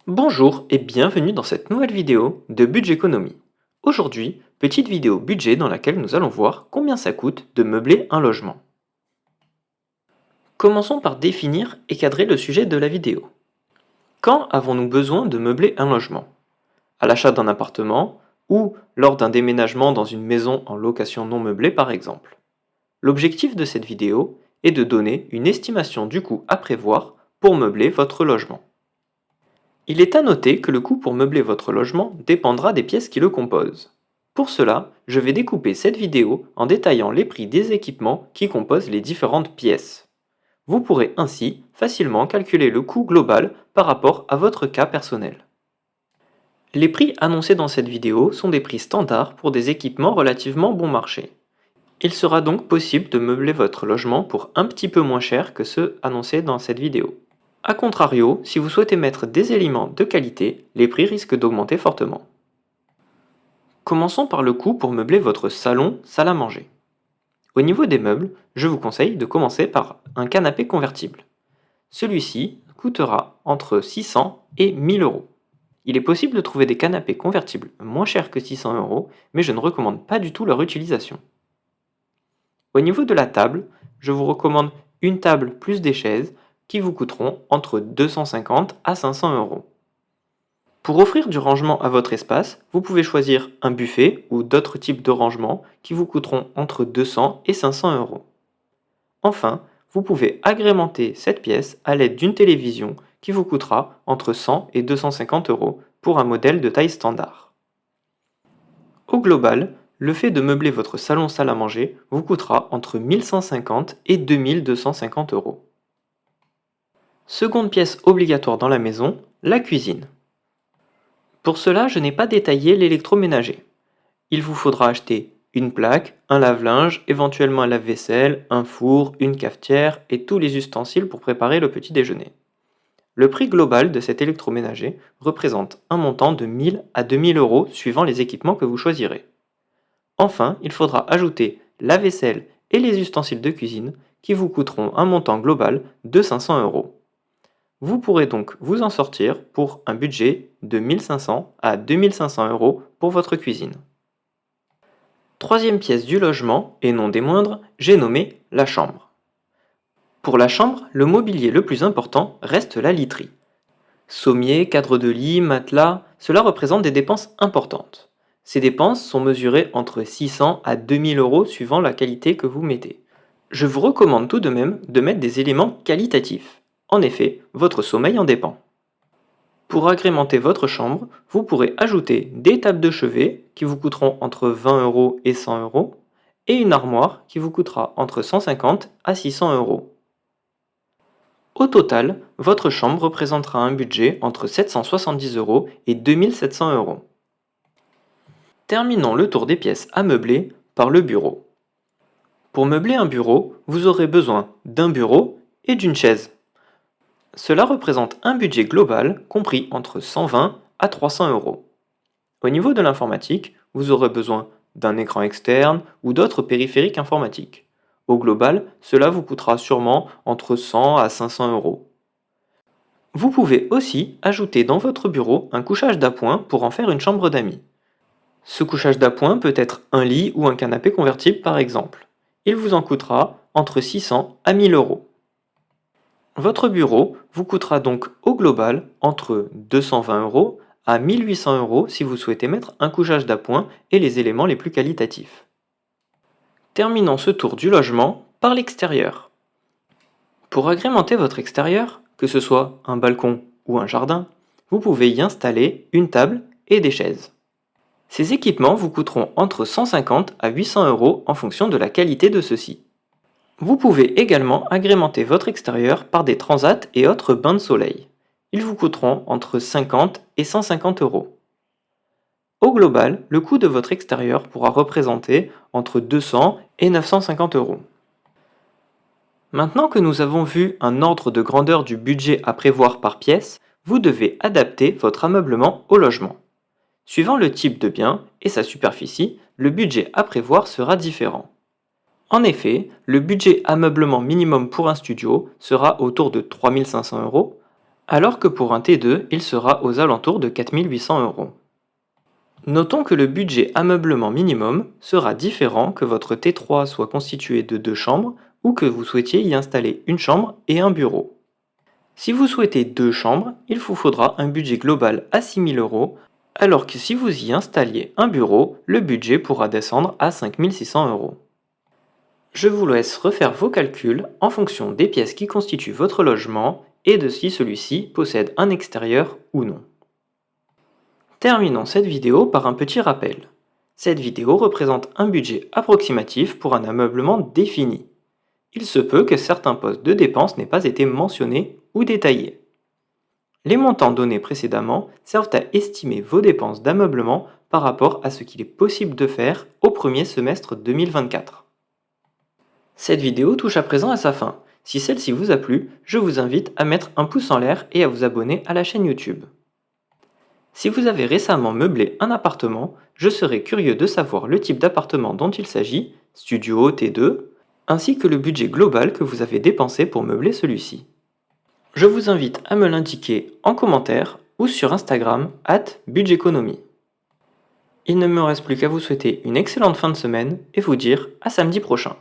Bonjour et bienvenue dans cette nouvelle vidéo de Budget Économie. Aujourd'hui, petite vidéo budget dans laquelle nous allons voir combien ça coûte de meubler un logement. Commençons par définir et cadrer le sujet de la vidéo. Quand avons-nous besoin de meubler un logement? À l'achat d'un appartement ou lors d'un déménagement dans une maison en location non meublée par exemple. L'objectif de cette vidéo est de donner une estimation du coût à prévoir pour meubler votre logement. Il est à noter que le coût pour meubler votre logement dépendra des pièces qui le composent. Pour cela, je vais découper cette vidéo en détaillant les prix des équipements qui composent les différentes pièces. Vous pourrez ainsi facilement calculer le coût global par rapport à votre cas personnel. Les prix annoncés dans cette vidéo sont des prix standards pour des équipements relativement bon marché. Il sera donc possible de meubler votre logement pour un petit peu moins cher que ceux annoncés dans cette vidéo. A contrario, si vous souhaitez mettre des éléments de qualité, les prix risquent d'augmenter fortement. Commençons par le coût pour meubler votre salon, salle à manger. Au niveau des meubles, je vous conseille de commencer par un canapé convertible. Celui-ci coûtera entre 600 et 1000 euros. Il est possible de trouver des canapés convertibles moins chers que 600 euros, mais je ne recommande pas du tout leur utilisation. Au niveau de la table, je vous recommande une table plus des chaises qui vous coûteront entre 250 à 500 euros. Pour offrir du rangement à votre espace, vous pouvez choisir un buffet ou d'autres types de rangement qui vous coûteront entre 200 et 500 euros. Enfin, vous pouvez agrémenter cette pièce à l'aide d'une télévision qui vous coûtera entre 100 et 250 euros pour un modèle de taille standard. Au global, le fait de meubler votre salon salle à manger vous coûtera entre 1150 et 2250 euros. Seconde pièce obligatoire dans la maison, la cuisine. Pour cela, je n'ai pas détaillé l'électroménager. Il vous faudra acheter une plaque, un lave-linge, éventuellement un lave-vaisselle, un four, une cafetière et tous les ustensiles pour préparer le petit déjeuner. Le prix global de cet électroménager représente un montant de 1000 à 2000 euros suivant les équipements que vous choisirez. Enfin, il faudra ajouter la vaisselle et les ustensiles de cuisine qui vous coûteront un montant global de 500 euros. Vous pourrez donc vous en sortir pour un budget de 1500 à 2500 euros pour votre cuisine. Troisième pièce du logement, et non des moindres, j'ai nommé la chambre. Pour la chambre, le mobilier le plus important reste la literie. Sommier, cadre de lit, matelas, cela représente des dépenses importantes. Ces dépenses sont mesurées entre 600 à 2000 euros suivant la qualité que vous mettez. Je vous recommande tout de même de mettre des éléments qualitatifs. En effet, votre sommeil en dépend. Pour agrémenter votre chambre, vous pourrez ajouter des tables de chevet qui vous coûteront entre 20 euros et 100 euros et une armoire qui vous coûtera entre 150 à 600 euros. Au total, votre chambre représentera un budget entre 770 euros et 2700 euros. Terminons le tour des pièces à meubler par le bureau. Pour meubler un bureau, vous aurez besoin d'un bureau et d'une chaise. Cela représente un budget global compris entre 120 à 300 euros. Au niveau de l'informatique, vous aurez besoin d'un écran externe ou d'autres périphériques informatiques. Au global, cela vous coûtera sûrement entre 100 à 500 euros. Vous pouvez aussi ajouter dans votre bureau un couchage d'appoint pour en faire une chambre d'amis. Ce couchage d'appoint peut être un lit ou un canapé convertible par exemple. Il vous en coûtera entre 600 à 1000 euros. Votre bureau vous coûtera donc au global entre 220 euros à 1800 euros si vous souhaitez mettre un couchage d'appoint et les éléments les plus qualitatifs. Terminons ce tour du logement par l'extérieur. Pour agrémenter votre extérieur, que ce soit un balcon ou un jardin, vous pouvez y installer une table et des chaises. Ces équipements vous coûteront entre 150 à 800 euros en fonction de la qualité de ceux-ci. Vous pouvez également agrémenter votre extérieur par des transats et autres bains de soleil. Ils vous coûteront entre 50 et 150 euros. Au global, le coût de votre extérieur pourra représenter entre 200 et 950 euros. Maintenant que nous avons vu un ordre de grandeur du budget à prévoir par pièce, vous devez adapter votre ameublement au logement. Suivant le type de bien et sa superficie, le budget à prévoir sera différent. En effet, le budget ameublement minimum pour un studio sera autour de 3500 euros, alors que pour un T2, il sera aux alentours de 4 800 euros. Notons que le budget ameublement minimum sera différent que votre T3 soit constitué de 2 chambres ou que vous souhaitiez y installer une chambre et un bureau. Si vous souhaitez 2 chambres, il vous faudra un budget global à 6 000 euros, alors que si vous y installiez un bureau, le budget pourra descendre à 5 600 euros. Je vous laisse refaire vos calculs en fonction des pièces qui constituent votre logement et de si celui-ci possède un extérieur ou non. Terminons cette vidéo par un petit rappel. Cette vidéo représente un budget approximatif pour un ameublement défini. Il se peut que certains postes de dépenses n'aient pas été mentionnés ou détaillés. Les montants donnés précédemment servent à estimer vos dépenses d'ameublement par rapport à ce qu'il est possible de faire au premier semestre 2024. Cette vidéo touche à présent à sa fin. Si celle-ci vous a plu, je vous invite à mettre un pouce en l'air et à vous abonner à la chaîne YouTube. Si vous avez récemment meublé un appartement, je serais curieux de savoir le type d'appartement dont il s'agit, studio, T2, ainsi que le budget global que vous avez dépensé pour meubler celui-ci. Je vous invite à me l'indiquer en commentaire ou sur Instagram @budgeteconomie. Il ne me reste plus qu'à vous souhaiter une excellente fin de semaine et vous dire à samedi prochain.